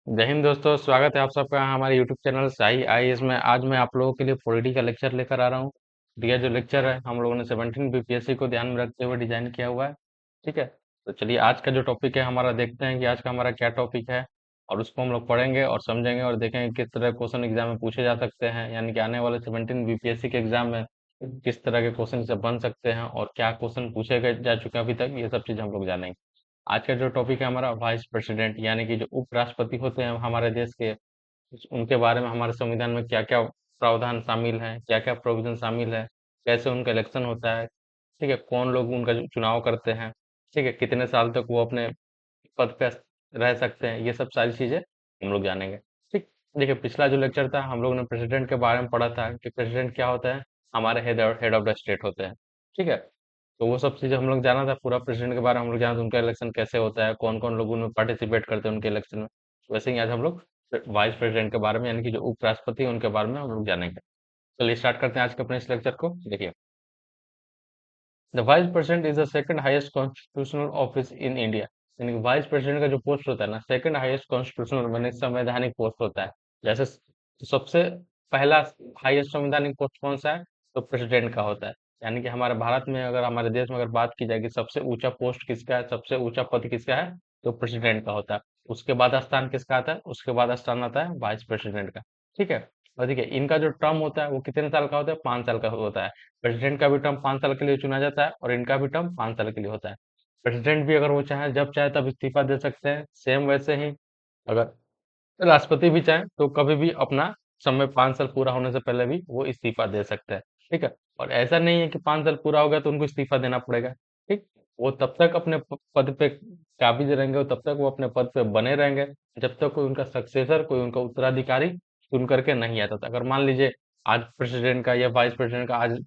जय हिंद दोस्तों, स्वागत है आप सबका हमारे यूट्यूब चैनल शाही आईएएस में। आज मैं आप लोगों के लिए पॉलिटी का लेक्चर लेकर आ रहा हूँ। यह जो लेक्चर है हम लोगों ने 17 बीपीएससी को ध्यान में रखते हुए डिजाइन किया हुआ है। ठीक है, तो चलिए आज का जो टॉपिक है हमारा, देखते हैं कि आज का हमारा क्या टॉपिक है और उसको हम लोग पढ़ेंगे और समझेंगे और देखेंगे किस तरह क्वेश्चन एग्जाम में पूछे जा सकते हैं, यानी कि आने वाले 17 बीपीएससी के एग्जाम में किस तरह के क्वेश्चन से बन सकते हैं और क्या क्वेश्चन पूछे गए जा चुके हैं अभी तक, ये सब चीज हम लोग जानेंगे। आज का जो टॉपिक है हमारा वाइस प्रेसिडेंट, यानी कि जो उपराष्ट्रपति होते हैं हमारे देश के, उनके बारे में हमारे संविधान में क्या क्या प्रावधान शामिल है, क्या क्या प्रोविजन शामिल है, कैसे उनका इलेक्शन होता है। ठीक है, कौन लोग उनका चुनाव करते हैं। ठीक है, कितने साल तक वो अपने पद पे रह सकते हैं, ये सब सारी चीजें हम लोग जानेंगे। ठीक, देखिए पिछला जो लेक्चर था हम लोग ने प्रेसिडेंट के बारे में पढ़ा था कि प्रेसिडेंट क्या होता है, हमारे हेड ऑफ द स्टेट होते हैं। ठीक है, तो वो सब चीजें हम लोग जाना था, पूरा प्रेसिडेंट के बारे में हम लोग जाना था, उनका इलेक्शन कैसे होता है, कौन कौन लोग उनमें पार्टिसिपेट करते हैं उनके इलेक्शन में। वैसे ही आज हम लोग वाइस प्रेसिडेंट के बारे में, यानी कि जो उपराष्ट्रपति हैं उनके बारे में हम लोग जानेंगे। चलिए स्टार्ट करते हैं आज के अपने इस लेक्चर को। देखिए, the vice president is the second highest constitutional office in India. यानी कि वाइस प्रेसिडेंट का जो पोस्ट होता है ना, सेकंड हाईएस्ट कॉन्स्टिट्यूशनल माने संवैधानिक पोस्ट होता है। जैसे सबसे पहला हाईएस्ट संवैधानिक पोस्ट कौन सा है, तो प्रेसिडेंट का होता है। यानी कि हमारे भारत में, अगर हमारे देश में अगर बात की जाएगी सबसे ऊंचा पोस्ट किसका है, सबसे ऊंचा पद किसका है, तो प्रेसिडेंट का होता है। उसके बाद स्थान किसका आता है, उसके बाद स्थान आता है वाइस प्रेसिडेंट का। ठीक है, और देखिए इनका जो टर्म होता है वो कितने साल का होता है, 5 साल का होता है। प्रेसिडेंट का भी टर्म 5 साल के लिए चुना जाता है और इनका भी टर्म 5 साल के लिए होता है। प्रेसिडेंट भी अगर वो चाहे, जब चाहे तब इस्तीफा दे सकते हैं। सेम वैसे ही अगर राष्ट्रपति भी चाहे तो कभी भी अपना समय 5 साल पूरा होने से पहले भी वो इस्तीफा दे सकते हैं। ठीक है, और ऐसा नहीं है कि 5 साल पूरा हो गया तो उनको इस्तीफा देना पड़ेगा। ठीक, वो तब तक अपने पद पे काबिज रहेंगे, वो तब तक वो अपने पद पे बने रहेंगे जब तक कोई उनका सक्सेसर, कोई उनका उत्तराधिकारी चुन करके नहीं आता था। अगर मान लीजिए आज प्रेसिडेंट का या वाइस प्रेसिडेंट का आज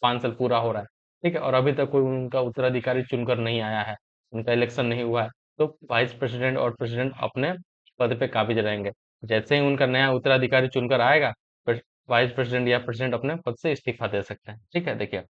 5 साल पूरा हो रहा है, ठीक है, और अभी तक कोई उनका उत्तराधिकारी चुनकर नहीं आया है, उनका इलेक्शन नहीं हुआ है, तो वाइस प्रेसिडेंट और प्रेसिडेंट अपने पद पे काबिज रहेंगे। जैसे ही उनका नया उत्तराधिकारी चुनकर आएगा, वाइस प्रेसिडेंट या प्रेसिडेंट अपने पद से इस्तीफा दे सकते हैं। ठीक है, देखिए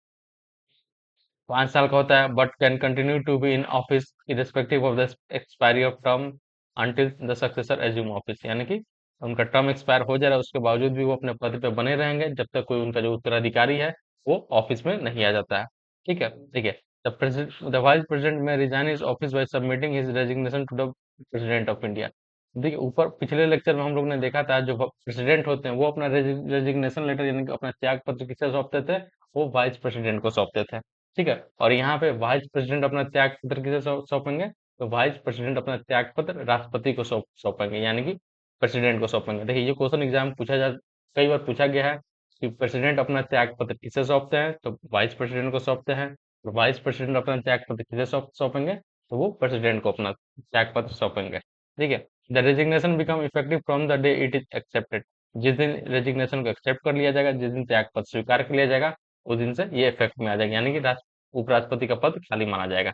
5 साल का होता है, but can continue to be in office irrespective of the expiry of term until the successor assume office. यानी कि उनका टर्म एक्सपायर हो जा रहा है उसके बावजूद भी वो अपने पद पे बने रहेंगे जब तक कोई उनका जो उत्तराधिकारी है वो ऑफिस में नहीं आ जाता है। ठीक है, देखिए the vice president may resign his office by submitting his resignation to the president of India. देखिए ऊपर पिछले लेक्चर में हम लोग ने देखा था, जो प्रेसिडेंट होते हैं वो अपना रेजिग्नेशन लेटर यानी कि अपना त्याग पत्र किसे सौंपते थे, वो वाइस प्रेसिडेंट को सौंपते थे। ठीक है, और यहाँ पे वाइस प्रेसिडेंट अपना त्याग पत्र किसे सौंपेंगे, तो वाइस प्रेसिडेंट अपना त्याग पत्र राष्ट्रपति को सौंपेंगे, यानी कि प्रेसिडेंट को सौंपेंगे। देखिए ये क्वेश्चन एग्जाम में कई बार पूछा गया है कि प्रेसिडेंट अपना त्याग पत्र किसे सौंपते हैं, तो वाइस प्रेसिडेंट को सौंपते हैं। और वाइस प्रेसिडेंट अपना त्याग पत्र किसे सौंपेंगे, तो वो प्रेसिडेंट को अपना त्याग पत्र सौंपेंगे। ठीक है, the resignation become effective from the day it is accepted. जिस दिन रेजिग्नेशन को एक्सेप्ट कर लिया जाएगा, जिस दिन त्याग पत्र स्वीकार कर लिया जाएगा, उस दिन से ये इफेक्ट में आ जाएगा, यानी कि उपराष्ट्रपति का पद खाली माना जाएगा।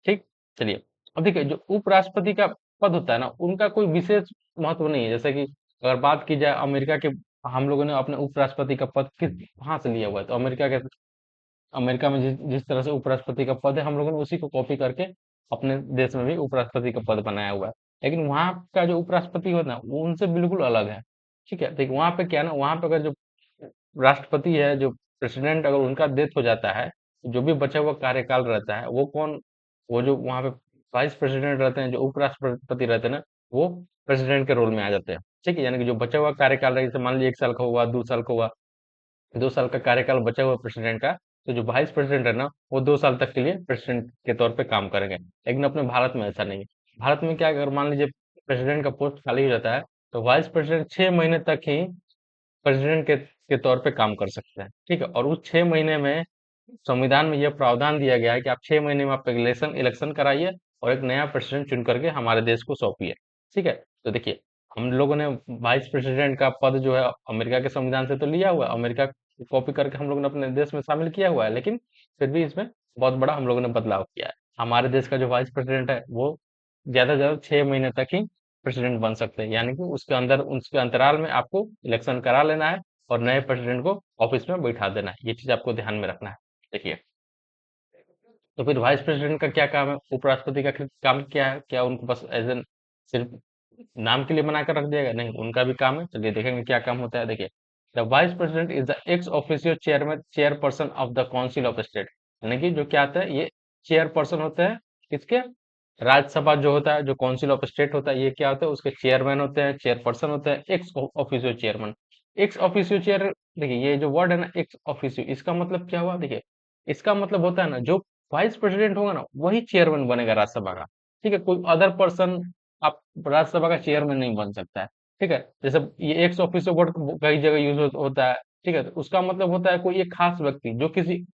ठीक, चलिए अब देखिए जो उपराष्ट्रपति का पद होता है ना, उनका कोई विशेष महत्व नहीं है। जैसे कि अगर बात की जाए अमेरिका के, हम लोगों ने अपने उपराष्ट्रपति का पद किस कहाँ से लिया हुआ है, तो अमेरिका में जिस तरह से उपराष्ट्रपति का पद है, हम लोगों ने उसी को कॉपी करके अपने देश में भी उपराष्ट्रपति का पद बनाया हुआ है। लेकिन वहां का जो उपराष्ट्रपति होता है वो उनसे बिल्कुल अलग है। ठीक है, देखिए वहां पे क्या है ना, वहां पे अगर जो राष्ट्रपति है, जो प्रेसिडेंट, अगर उनका डेथ हो जाता है, तो जो भी बचा हुआ कार्यकाल रहता है वो कौन, वो जो वहां पे वाइस प्रेसिडेंट रहते हैं, जो उपराष्ट्रपति रहते हैं ना, वो प्रेसिडेंट के रोल में आ जाते हैं। ठीक है, यानी कि जो बचा हुआ कार्यकाल है, जैसे मान लीजिए 1 साल का हुआ, 2 साल का हुआ, 2 साल का कार्यकाल बचा हुआ प्रेसिडेंट का, तो जो वाइस प्रेसिडेंट है ना, वो 2 साल तक के लिए प्रेसिडेंट के तौर पे काम करेंगे। लेकिन अपने भारत में ऐसा नहीं है। भारत में क्या है, अगर मान लीजिए प्रेसिडेंट का पोस्ट खाली हो जाता है, तो वाइस प्रेसिडेंट 6 महीने तक ही प्रेसिडेंट के तौर पे काम कर सकते हैं। ठीक है, और उस 6 महीने में संविधान में यह प्रावधान दिया गया है कि आप 6 महीने में आप इलेक्शन इलेक्शन कराइए और एक नया प्रेसिडेंट चुन करके हमारे देश को सौंपिए। ठीक है, तो देखिए हम लोगों ने वाइस प्रेसिडेंट का पद जो है अमेरिका के संविधान से तो लिया हुआ है, अमेरिका को कॉपी करके हम लोगों ने अपने देश में शामिल किया हुआ है, लेकिन फिर भी इसमें बहुत बड़ा हम लोगों ने बदलाव किया है। हमारे देश का जो वाइस प्रेसिडेंट है वो ज्यादा से ज्यादा 6 महीने तक ही प्रेसिडेंट बन सकते हैं, यानी कि उसके अंतराल में आपको इलेक्शन करा लेना है और नए प्रेसिडेंट को ऑफिस में बैठा देना है। ये चीज आपको ध्यान में रखना है। देखिए, तो फिर वाइस प्रेसिडेंट का क्या काम है, उपराष्ट्रपति का काम क्या है, क्या उनको बस एज एन सिर्फ नाम के लिए बनाकर रख दिया गया? नहीं, उनका भी काम है। चलिए देखेंगे क्या काम होता है। देखिए, the vice president is the ex officio chairman chairperson of the council of state. यानी कि जो क्या आता है, ये चेयरपर्सन होता है किसके, राज्यसभा जो होता है, जो काउंसिल ऑफ स्टेट होता है, ये क्या होता है, उसके चेयरमैन होते हैं, चेयरपर्सन होते हैं, ex officio chairman. Ex officio chair, देखिए ये जो वर्ड है ना, एक्स ऑफिशियो, इसका मतलब क्या हुआ? देखिए, इसका मतलब होता है ना, जो वाइस प्रेसिडेंट होगा ना, वही चेयरमैन बनेगा राज्यसभा का। ठीक है, कोई अदर पर्सन आप राज्यसभा का चेयरमैन नहीं बन सकता है। ठीक है, जैसे ये एक्स ऑफिशियो वर्ड कई जगह यूज होता है। ठीक है, तो उसका मतलब होता है कोई एक खास व्यक्ति जो किसी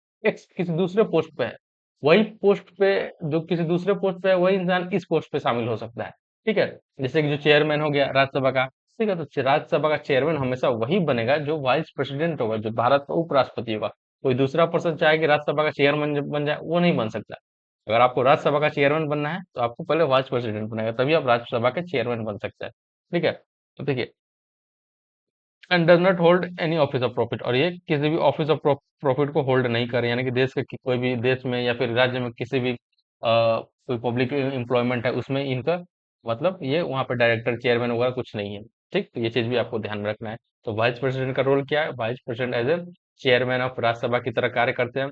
दूसरे पोस्ट पे है, वही पोस्ट पे, जो किसी दूसरे पोस्ट पे है, वही इंसान इस पोस्ट पे शामिल हो सकता है। ठीक है, जैसे कि जो चेयरमैन हो गया राज्यसभा का। ठीक है, तो राज्यसभा का चेयरमैन हमेशा वही बनेगा जो वाइस प्रेसिडेंट होगा, जो भारत का उपराष्ट्रपति होगा। कोई दूसरा पर्सन चाहे कि राज्यसभा का चेयरमैन बन जाए, वो नहीं बन सकता। अगर आपको राज्यसभा का चेयरमैन बनना है, तो आपको पहले वाइस प्रेसिडेंट बनेगा, तभी आप राज्यसभा के चेयरमैन बन सकते हैं। ठीक है, तो देखिए, and does not hold any office of profit, और ये किसी भी ऑफिस ऑफ प्रॉफिट को होल्ड नहीं करे, यानी कि देश के कोई भी देश में या फिर राज्य में किसी भी कोई पब्लिक एम्प्लॉयमेंट है, उसमें इनका मतलब ये वहाँ पे डायरेक्टर चेयरमैन वगैरह कुछ नहीं है। ठीक, तो ये चीज भी आपको ध्यान में रखना है। तो वाइस प्रेसिडेंट का रोल क्या है? Vice president as a chairman of Rajya Sabha की तरह कार्य करते हैं।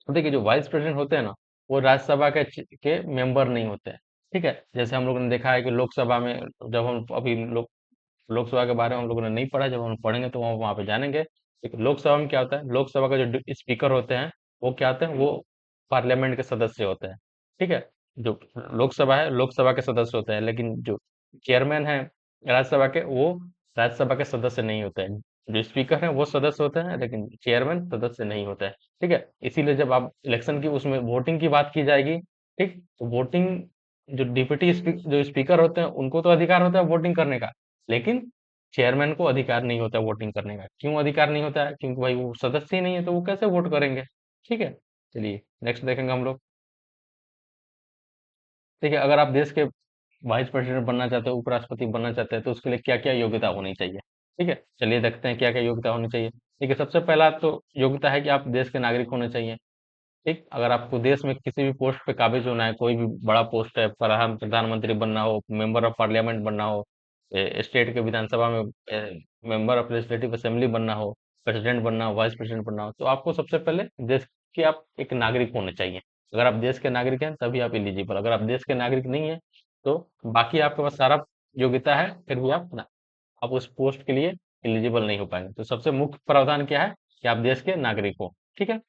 तो देखिए, जो वाइस प्रेसिडेंट होते हैं ना, वो राज्यसभा के मेंबर नहीं होते हैं। ठीक है, जैसे हम लोगों ने देखा है कि लोकसभा में, जब हम अभी लोकसभा के बारे में हम लोगों ने नहीं पढ़ा, जब हम पढ़ेंगे तो वहां पे जानेंगे। लेकिन लोकसभा में क्या होता है, लोकसभा का जो स्पीकर होते हैं, वो क्या होते हैं, वो पार्लियामेंट के सदस्य होते हैं। ठीक है, जो लोकसभा है, लोकसभा के सदस्य होते हैं, लेकिन जो चेयरमैन है राज्यसभा के, वो राज्यसभा के सदस्य नहीं होते हैं। जो स्पीकर है वो सदस्य होते हैं, लेकिन चेयरमैन सदस्य नहीं होता है। ठीक है, इसीलिए जब आप इलेक्शन की उसमें वोटिंग की बात की जाएगी, ठीक, तो वोटिंग, जो डिप्टी जो स्पीकर होते हैं, उनको तो अधिकार होता है वोटिंग करने का, लेकिन चेयरमैन को अधिकार नहीं होता वोटिंग करने का। क्यों अधिकार नहीं होता है? क्योंकि भाई वो सदस्य ही नहीं है, तो वो कैसे वोट करेंगे? ठीक है, चलिए नेक्स्ट देखेंगे हम लोग। देखिए, अगर आप देश के वाइस प्रेसिडेंट बनना चाहते हो, उपराष्ट्रपति बनना चाहते हैं, तो उसके लिए क्या क्या योग्यता होनी चाहिए? ठीक है, चलिए देखते हैं क्या क्या योग्यता होनी चाहिए। ठीक है, सबसे पहला तो योग्यता है कि आप देश के नागरिक होने चाहिए। ठीक, अगर आपको देश में किसी भी पोस्ट पे काबिज होना है, कोई भी बड़ा पोस्ट है, प्रधानमंत्री बनना हो, मेंबर ऑफ पार्लियामेंट बनना हो, स्टेट के विधानसभा में मेंबर ऑफ लेजिस्लेटिव असेंबली बनना हो, प्रेसिडेंट बनना हो, वाइस प्रेसिडेंट बनना हो, तो आपको सबसे पहले देश के आप एक नागरिक होने चाहिए। अगर आप देश के नागरिक हैं तभी आप एलिजिबल। अगर आप देश के नागरिक नहीं है, तो बाकी आपके पास सारा योग्यता है, फिर भी आप उस पोस्ट के लिए एलिजिबल नहीं हो पाएंगे। तो सबसे मुख्य प्रावधान क्या है? कि आप देश के नागरिक हो। ठीक है,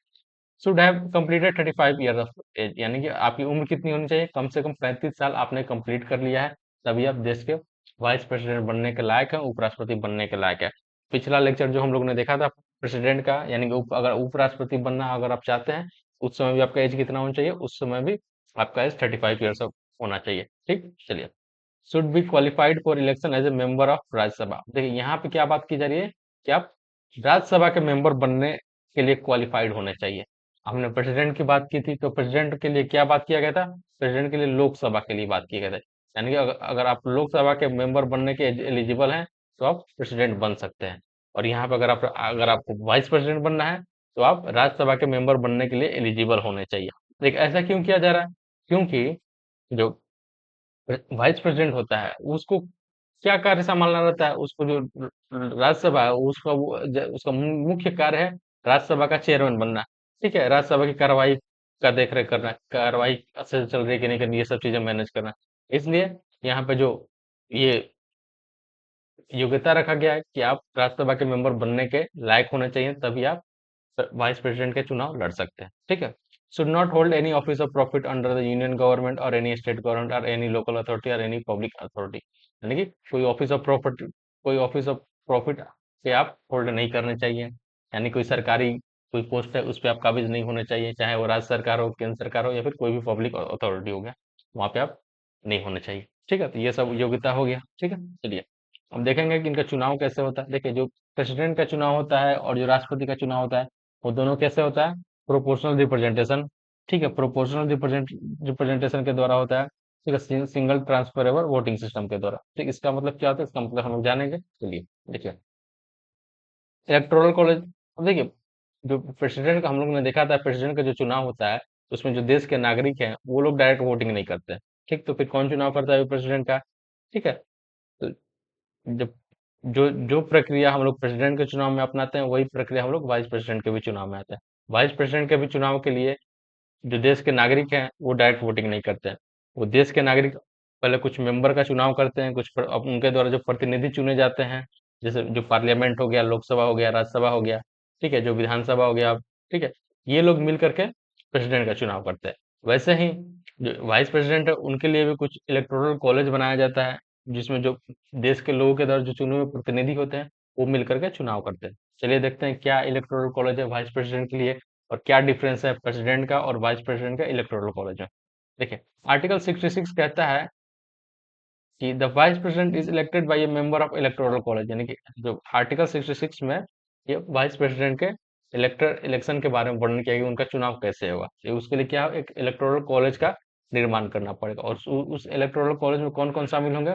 should have completed 35 year of age, यानी कि आपकी उम्र कितनी होनी चाहिए? कम से कम 35 साल आपने कंप्लीट कर लिया है, तभी आप देश के वाइस प्रेसिडेंट बनने के लायक है, उपराष्ट्रपति बनने के लायक है। पिछला लेक्चर जो हम लोग ने देखा था प्रेसिडेंट का, यानी कि अगर उपराष्ट्रपति बनना अगर आप चाहते हैं, उस समय भी आपका एज कितना होना चाहिए? उस समय भी आपका एज 35 ईयर्स होना चाहिए। ठीक, चलिए, should be qualified for election as a member of Rajya Sabha. देखिए, यहाँ पे क्या बात की जा रही है कि आप राज्यसभा के मेंबर बनने के लिए क्वालिफाइड होने चाहिए। हमने प्रेसिडेंट की बात की थी, तो प्रेसिडेंट के लिए क्या बात किया गया था? प्रेसिडेंट के लिए लोकसभा के लिए बात की गई थी। यानी कि अगर आप लोकसभा के मेंबर बनने के एलिजिबल हैं, तो आप प्रेसिडेंट बन सकते हैं। और यहाँ पे अगर आपको वाइस प्रेसिडेंट बनना है, तो आप राज्यसभा के मेंबर बनने के लिए एलिजिबल होने चाहिए। देखिए, ऐसा क्यों किया जा रहा है? क्योंकि जो वाइस प्रेसिडेंट होता है, उसको क्या कार्य संभालना रहता है? उसको जो राज्यसभा है, उसका मुख्य कार्य है राज्यसभा का चेयरमैन बनना। ठीक है, राज्यसभा की कार्रवाई का देख रेख करना, कार्रवाई अच्छे से चल रही है कि नहीं करनी, ये सब चीजें मैनेज करना। इसलिए यहाँ पे जो ये योग्यता रखा गया है कि आप राज्यसभा के मेंबर बनने के लायक होने चाहिए, तभी आप वाइस प्रेसिडेंट के चुनाव लड़ सकते हैं। ठीक है, should not hold any office of profit under the union government और एनी स्टेट गवर्नमेंट और एनी लोकल अथॉरिटी और एनी पब्लिक अथॉरिटी। यानी कि कोई ऑफिस ऑफ प्रॉफिट से आप होल्ड नहीं करने चाहिए। यानी कोई सरकारी कोई पोस्ट है, उस पर आप काबिज नहीं होने चाहिए, चाहे वो राज्य सरकार हो, केंद्र सरकार हो, या फिर कोई भी पब्लिक अथॉरिटी हो गया, वहां पे आप नहीं होने चाहिए। ठीक है, तो ये सब योग्यता हो गया। ठीक है, चलिए हम देखेंगे कि इनका चुनाव कैसे होता है। देखिए, जो प्रेसिडेंट का चुनाव होता है और जो राष्ट्रपति का चुनाव होता है, वो दोनों कैसे होता है? Proportional representation. ठीक है, प्रोपोर्शनल रिप्रेजेंटेशन के द्वारा होता है। ठीक है, सिंगल ट्रांसफरेबल वोटिंग सिस्टम के द्वारा। ठीक, इसका मतलब क्या होता है? इसका मतलब हम लोग जानेंगे। चलिए देखिए, इलेक्टोरल कॉलेज। अब देखिए, जो प्रेसिडेंट का हम लोग ने देखा था, प्रेसिडेंट का जो चुनाव होता है, उसमें जो देश के नागरिक हैं, वो लोग डायरेक्ट वोटिंग नहीं करते हैं। ठीक, तो फिर कौन चुनाव करता है प्रेसिडेंट का? ठीक है, जब जो जो प्रक्रिया हम लोग प्रेसिडेंट के चुनाव में अपनाते हैं, वही प्रक्रिया हम लोग वाइस प्रेसिडेंट के भी चुनाव में आते हैं। वाइस प्रेसिडेंट के भी चुनाव के लिए जो देश के नागरिक हैं, वो डायरेक्ट वोटिंग नहीं करते हैं। वो देश के नागरिक पहले कुछ मेंबर का चुनाव करते हैं, अब उनके द्वारा जो प्रतिनिधि चुने जाते हैं, जैसे जो पार्लियामेंट हो गया, लोकसभा हो गया, राज्यसभा हो गया, ठीक है, जो विधानसभा हो गया, ठीक है, ये लोग मिल करके प्रेसिडेंट का चुनाव करते हैं। वैसे ही जो वाइस प्रेसिडेंट है, उनके लिए भी कुछ इलेक्टोरल कॉलेज बनाया जाता है, जिसमें जो देश के लोगों के द्वारा जो चुने हुए प्रतिनिधि होते हैं, वो मिल करके चुनाव करते हैं। चलिए देखते हैं क्या इलेक्टोरल कॉलेज है वाइस प्रेसिडेंट के लिए, और क्या डिफरेंस है प्रेसिडेंट का और वाइस प्रेसिडेंट का इलेक्टोरल कॉलेज में। देखिए, आर्टिकल 66 कहता है कि the vice president is elected by A member of electoral college, यानी कि जो आर्टिकल 66 में ये वाइस प्रेसिडेंट के इलेक्शन के बारे में वर्णन किया गया, उनका चुनाव कैसे होगा। ये उसके लिए क्या एक इलेक्टोरल कॉलेज का निर्माण करना पड़ेगा, और उस इलेक्टोरल कॉलेज में कौन कौन शामिल होंगे।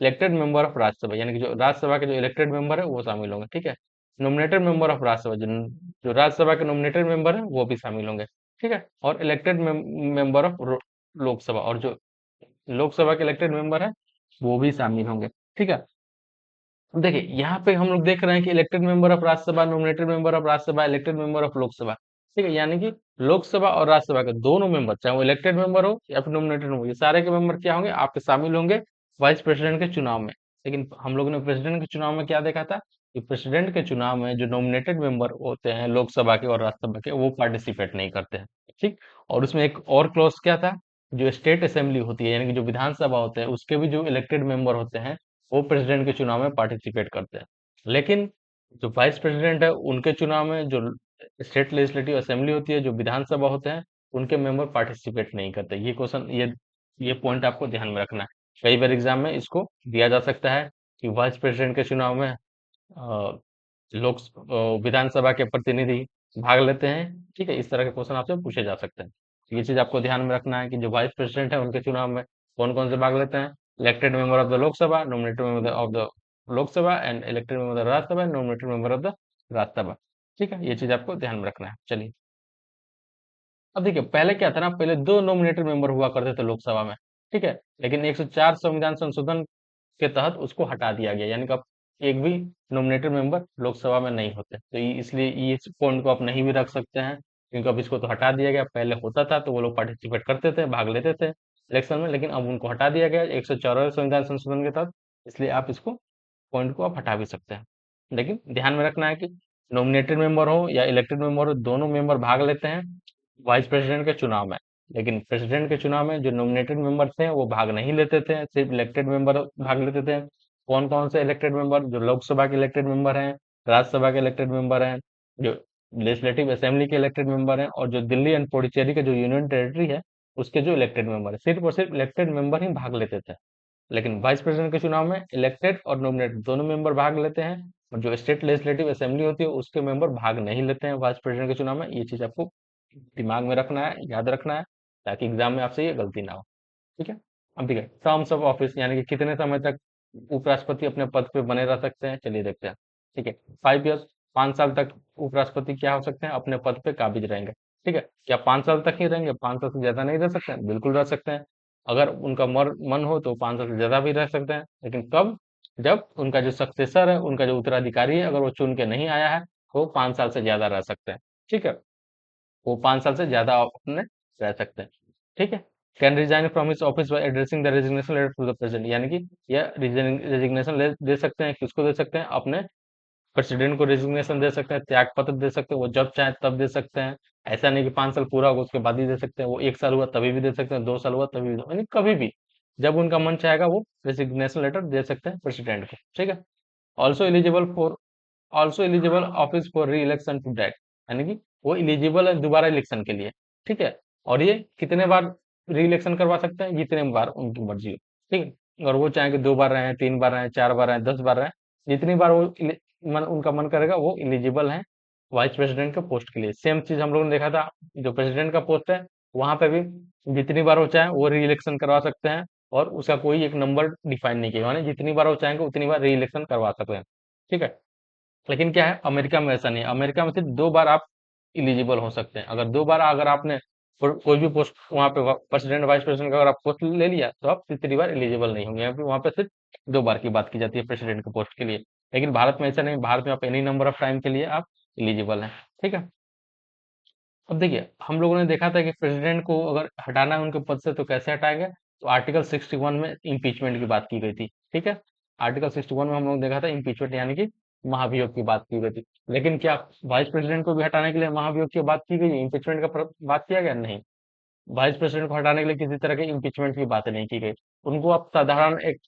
इलेक्टेड मेंबर ऑफ राज्यसभा, यानी कि जो राज्यसभा के जो इलेक्टेड मेंबर है वो शामिल होंगे, ठीक है। नॉमिनेटेड मेंबर ऑफ राज्यसभा, जो राज्यसभा के नॉमिनेटेड मेंबर है वो भी शामिल होंगे, ठीक है। और इलेक्टेड मेंबर ऑफ लोकसभा, और जो लोकसभा के इलेक्टेड मेंबर है वो भी शामिल होंगे, ठीक है। अब देखिए, यहाँ पे हम लोग देख रहे हैं कि elected member of Rajya Sabha, nominated member of Rajya Sabha, elected member of Lok Sabha, ठीक है। यानी कि लोकसभा और राज्यसभा के दोनों मेंबर, चाहे वो इलेक्टेड मेंबर हो या फिर नॉमिनेटेड हो, ये सारे के मेंबर क्या होंगे, आपके शामिल होंगे वाइस प्रेसिडेंट के चुनाव में। लेकिन हम लोगों ने प्रेसिडेंट के चुनाव में क्या देखा था कि प्रेसिडेंट के चुनाव में जो नॉमिनेटेड मेंबर होते हैं लोकसभा के और राज्यसभा के, वो पार्टिसिपेट नहीं करते हैं, ठीक। और उसमें एक और क्लॉज क्या था, जो स्टेट असेंबली होती है, यानी कि जो विधानसभा होते हैं, उसके भी जो इलेक्टेड मेंबर होते हैं, वो प्रेसिडेंट के चुनाव में पार्टिसिपेट करते हैं। लेकिन जो वाइस प्रेसिडेंट है, उनके चुनाव में जो स्टेट लेजिस्लेटिव असेंबली होती है, जो विधानसभा होते हैं, उनके मेंबर पार्टिसिपेट नहीं करते। ये पॉइंट आपको ध्यान में रखना है। कई बार एग्जाम में इसको दिया जा सकता है कि वाइस प्रेसिडेंट के चुनाव में विधानसभा के प्रतिनिधि भाग लेते हैं, ठीक है। इस तरह के क्वेश्चन आपसे पूछे जा सकते हैं। ये चीज आपको ध्यान में रखना है कि जो वाइस प्रेसिडेंट है, उनके चुनाव में कौन कौन से भाग लेते हैं। Elected member of the Lok Sabha, nominated member of the Lok Sabha, and elected member of the Rajya Sabha, nominated member of the Rajya Sabha, ठीक है। ये चीज आपको ध्यान में रखना है। चलिए, अब देखिए, पहले क्या था ना, पहले दो नॉमिनेटेड मेंबर हुआ करते थे लोकसभा में, ठीक है। लेकिन 104 संविधान संशोधन के तहत उसको हटा दिया गया, यानी कि अब एक भी नॉमिनेटेड मेंबर लोकसभा में नहीं होते। तो इसलिए ये इस पॉइंट को आप नहीं भी रख सकते हैं, क्योंकि अब इसको तो हटा दिया गया। पहले होता था तो वो लोग पार्टिसिपेट करते थे, भाग लेते थे इलेक्शन में, लेकिन अब उनको हटा दिया गया 104 संविधान संशोधन के तहत। इसलिए आप इसको पॉइंट को आप हटा भी सकते हैं। लेकिन ध्यान में रखना है कि नॉमिनेटेड मेंबर हो या इलेक्टेड मेंबर हो, दोनों मेंबर भाग लेते हैं वाइस प्रेसिडेंट के चुनाव में। लेकिन प्रेसिडेंट के चुनाव में जो नॉमिनेटेड मेंबर थे वो भाग नहीं लेते थे, सिर्फ इलेक्टेड मेंबर भाग लेते थे। कौन कौन से इलेक्टेड मेंबर, जो लोकसभा के इलेक्टेड मेंबर हैं, राज्यसभा के इलेक्टेड मेंबर हैं, जो लेजिस्लेटिव असेंबली के इलेक्टेड मेंबर हैं, और जो दिल्ली एंड पुडुचेरी के जो यूनियन टेरिटरी है, उसके जो इलेक्टेड मेंबर है, सिर्फ और सिर्फ इलेक्टेड मेंबर ही भाग लेते थे। लेकिन वाइस प्रेसिडेंट के चुनाव में इलेक्टेड और नॉमिनेटेड दोनों मेंबर भाग लेते हैं, और जो स्टेट लेजिस्लेटिव असेंबली होती है, उसके मेंबर भाग नहीं लेते हैं वाइस प्रेसिडेंट के चुनाव में। ये चीज आपको दिमाग में रखना है, याद रखना है, ताकि एग्जाम में आपसे ये गलती ना हो, ठीक है। अब देखिए, टर्म्स ऑफ ऑफिस, यानी कि कितने समय तक उपराष्ट्रपति अपने पद पे बने रह सकते हैं, चलिए देखते हैं, ठीक है। 5 ईयर्स, 5 साल तक उपराष्ट्रपति क्या हो सकते हैं, अपने पद पे काबिज रहेंगे, ठीक है। क्या 5 साल तक ही रहेंगे, 5 साल से ज्यादा नहीं रह सकते हैं, बिल्कुल रह सकते हैं। अगर उनका मन हो तो 5 साल से ज्यादा भी रह सकते हैं, लेकिन कब, जब उनका जो सक्सेसर है, उनका जो उत्तराधिकारी है, अगर वो चुन के नहीं आया है, तो 5 साल से ज्यादा रह सकते हैं, ठीक है। वो 5 साल से ज्यादा अपने रह सकते हैं, ठीक है। Can resign from his office by addressing the resignation letter to the president, यानी कि यह रेजिग्नेशन दे सकते हैं, किसको दे सकते हैं, अपने प्रेसिडेंट को रेजिग्नेशन दे सकते हैं, त्याग पत्र दे सकते हैं, वो जब चाहे तब दे सकते हैं। ऐसा नहीं कि 5 साल पूरा होगा उसके बाद ही दे सकते हैं, वो 1 साल हुआ तभी भी दे सकते हैं, 2 साल हुआ तभी भी, यानी कभी भी जब उनका मन चाहेगा वो रेजिग्नेशन लेटर दे सकते हैं प्रेसिडेंट को, ठीक है। Also eligible for also eligible office for re election to date, यानी कि वो इलिजिबल है दोबारा इलेक्शन के लिए, ठीक है। और ये कितने बार री इलेक्शन करवा सकते हैं, जितने बार उनकी मर्जी हो, ठीक है। अगर वो चाहे कि 2 बार रहे, 3 बार रहे, 4 बार रहे, 10 बार रहे, जितनी बार वो उनका मन करेगा, वो इलिजिबल है वाइस प्रेसिडेंट के पोस्ट के लिए। सेम चीज हम लोगों ने देखा था, जो प्रेसिडेंट का पोस्ट है, वहां पे भी जितनी बार वो चाहे वो री इलेक्शन करवा सकते हैं, और उसका कोई एक नंबर डिफाइन नहीं किया, यानी जितनी बार वो चाहेंगे उतनी बार री इलेक्शन करवा सकते हैं, ठीक है। लेकिन क्या है, अमेरिका में ऐसा नहीं है। अमेरिका में सिर्फ 2 बार आप इलिजिबल हो सकते हैं। अगर 2 बार अगर आपने कोई भी पोस्ट वहाँ पे प्रेसिडेंट वाइस प्रेसिडेंट का अगर आप पोस्ट ले लिया तो आप तीसरी बार एलिजिबल नहीं होंगे। यहाँ पे वहाँ पे सिर्फ 2 बार की बात की जाती है प्रेसिडेंट के पोस्ट के लिए। लेकिन भारत में ऐसा नहीं, भारत में आप एनी नंबर ऑफ टाइम के लिए आप एलिजिबल हैं। ठीक है। अब देखिए हम लोगों ने देखा था कि प्रेसिडेंट को अगर हटाना है उनके पद से तो कैसे हटाएंगे, तो आर्टिकल 61 में इम्पीचमेंट की बात की गई थी। ठीक है। आर्टिकल 61 में हम लोग देखा था इम्पीचमेंट यानी कि महाभियोग की बात की गई थी। लेकिन क्या वाइस प्रेसिडेंट को भी हटाने के लिए महाभियोग की बात की गई, इम्पीचमेंट का बात किया गया? नहीं। वाइस प्रेसिडेंट को हटाने के लिए किसी तरह के इम्पीचमेंट की बात नहीं की गई। उनको अब साधारण एक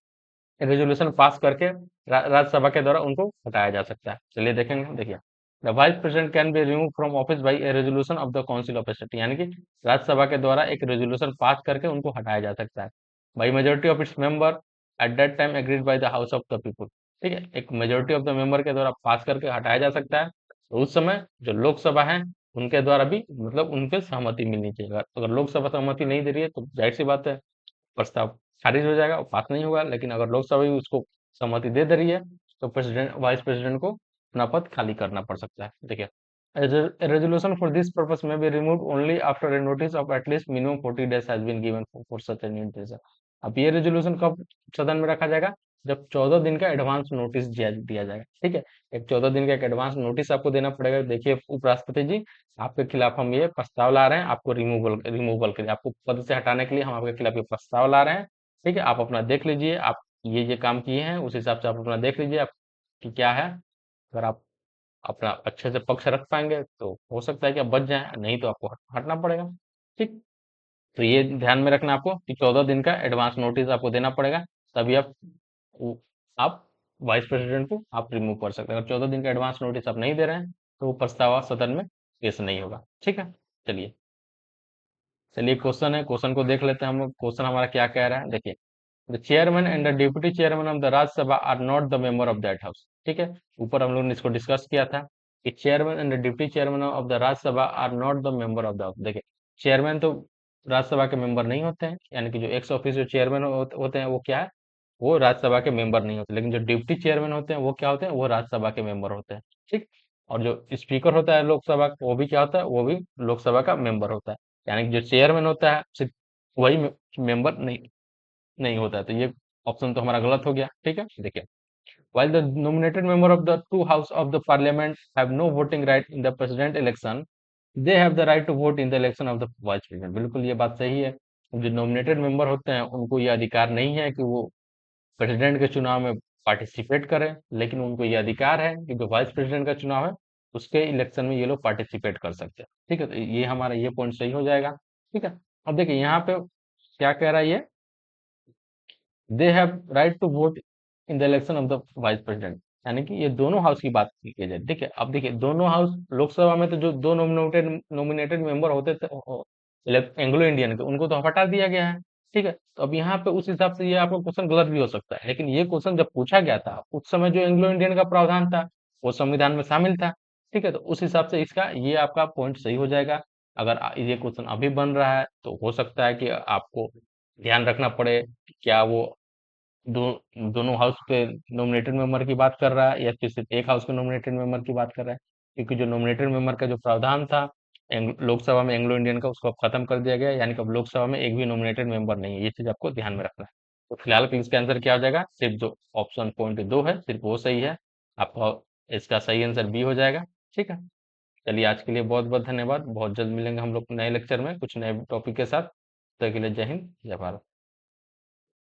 रेजोल्यूशन पास करके राज्यसभा के द्वारा उनको हटाया जा सकता है। चलिए देखेंगे। देखिए, the vice president can be remove from office by A resolution of the council of state, यानी कि राज्यसभा के द्वारा एक रेजोल्यूशन पास करके उनको हटाया जा सकता है। By majority of its member at that time agreed by the house of the people. ठीक है, एक मेजोरिटी ऑफ द मेंबर के द्वारा पास करके हटाया जा सकता है। तो उस समय जो लोकसभा है उनके द्वारा भी मतलब उनके सहमति मिलनी चाहिए। अगर लोकसभा सहमति नहीं दे रही है तो जाहिर सी बात है प्रस्ताव खारिज हो जाएगा, पास नहीं होगा। लेकिन अगर लोकसभा भी उसको सहमति दे रही है तो प्रेसिडेंट वाइस प्रेसिडेंट को अपना पद खाली करना पड़ सकता है। देखिए, a resolution for this purpose may be removed only after a notice of at least minimum 40 days has been given for such an intention। अब ये रेजोल्यूशन कब सदन में रखा जाएगा? जब 14 दिन का एडवांस नोटिस दिया दिया जाएगा। ठीक है, एक 14 दिन का एक एडवांस नोटिस आपको देना पड़ेगा। देखिए उपराष्ट्रपति जी, आपके खिलाफ हम ये प्रस्ताव ला रहे हैं, आपको रिमूवल रिमूवल के लिए, आपको पद से हटाने के लिए हम आपके खिलाफ ये प्रस्ताव ला रहे हैं। ठीक है, आप अपना देख लीजिए, आप ये काम किए हैं उस हिसाब से आप अपना देख लीजिए आप कि क्या है। अगर आप अपना अच्छे से पक्ष रख पाएंगे तो हो सकता है कि आप बच जाएं, नहीं तो आपको हटना पड़ेगा। ठीक। तो ये ध्यान में रखना आपको कि 14 दिन का एडवांस नोटिस आपको देना पड़ेगा, तभी आप वाइस प्रेसिडेंट को आप रिमूव कर सकते हैं। अगर 14 दिन का एडवांस नोटिस आप नहीं दे रहे हैं तो वो प्रस्ताव सदन में पेश नहीं होगा। ठीक है। चलिए, क्वेश्चन है, क्वेश्चन को देख लेते हैं हम लोग। क्वेश्चन हमारा क्या कह रहा है, देखिए, the chairman and the deputy chairman of the Rajya Sabha are not the member of that house. ठीक है, ऊपर हम लोगों ने इसको डिस्कस किया था कि chairman and the deputy chairman of the Rajya Sabha are not the member of the house. देखिए, चेयरमैन तो राज्यसभा के मेंबर नहीं होते हैं, यानी कि जो एक्स ऑफिशियो चेयरमैन होते हैं वो क्या है, वो राज्यसभा के मेंबर नहीं होते। लेकिन जो डिप्टी चेयरमैन होते हैं वो क्या होते हैं, वो राज्यसभा के मेंबर होते हैं। ठीक। और जो स्पीकर होता है लोकसभा का, वो भी क्या होता है, वो भी लोकसभा का मेंबर होता है। यानी कि जो चेयरमैन होता है सिर्फ वही मेंबर नहीं नहीं होता है। तो ये ऑप्शन तो हमारा गलत हो गया। ठीक है। देखिए, while the nominated member of the two house of the parliament have no voting right in the president election, they have the right to vote in the election of the vice president। बिल्कुल ये बात सही है। जो nominated member होते हैं उनको ये अधिकार नहीं है कि वो प्रेसिडेंट के चुनाव में पार्टिसिपेट करें, लेकिन उनको ये अधिकार है कि जो वाइस प्रेसिडेंट का चुनाव है उसके इलेक्शन में ये लोग पार्टिसिपेट कर सकते हैं। ठीक है, तो ये हमारा ये पॉइंट सही हो जाएगा। ठीक है। अब देखिए यहाँ पे क्या कह रहा है ये, they have right to vote in the election of the vice president, यानी कि ये दोनों हाउस की बात की जाए। ठीक है, अब देखिए दोनों हाउस, लोकसभा में तो जो दो नॉमिनेटेड मेंबर होते थे एंग्लो इंडियन के, उनको तो हटा दिया गया है। ठीक है, तो अब यहाँ पे उस हिसाब से ये आपका क्वेश्चन गलत भी हो सकता है। लेकिन ये क्वेश्चन जब पूछा गया था उस समय जो एंग्लो इंडियन का प्रावधान था वो संविधान में शामिल था। ठीक है, तो उस हिसाब से इसका ये आपका पॉइंट सही हो जाएगा। अगर ये क्वेश्चन अभी बन रहा है तो हो सकता है कि आपको ध्यान रखना पड़े कि क्या वो दो दोनों हाउस के नॉमिनेटेड मेंबर की बात कर रहा है या फिर सिर्फ एक हाउस के नॉमिनेटेड मेंबर की बात कर रहा है। क्योंकि जो नॉमिनेटेड मेंबर का जो प्रावधान था लोकसभा में एंग्लो इंडियन का, उसको अब खत्म कर दिया गया है। यानी कि अब लोकसभा में एक भी नॉमिनेटेड मेंबर नहीं है। ये चीज आपको ध्यान में रखना है। तो फिलहाल के इसका आंसर क्या हो जाएगा, सिर्फ जो ऑप्शन पॉइंट 2 है सिर्फ वो सही है। आपका इसका सही आंसर बी हो जाएगा। ठीक है। चलिए, आज के लिए बहुत बहुत धन्यवाद। बहुत जल्द मिलेंगे हम लोग नए लेक्चर में कुछ नए टॉपिक के साथ। तब तक के लिए जय हिंद, जय भारत।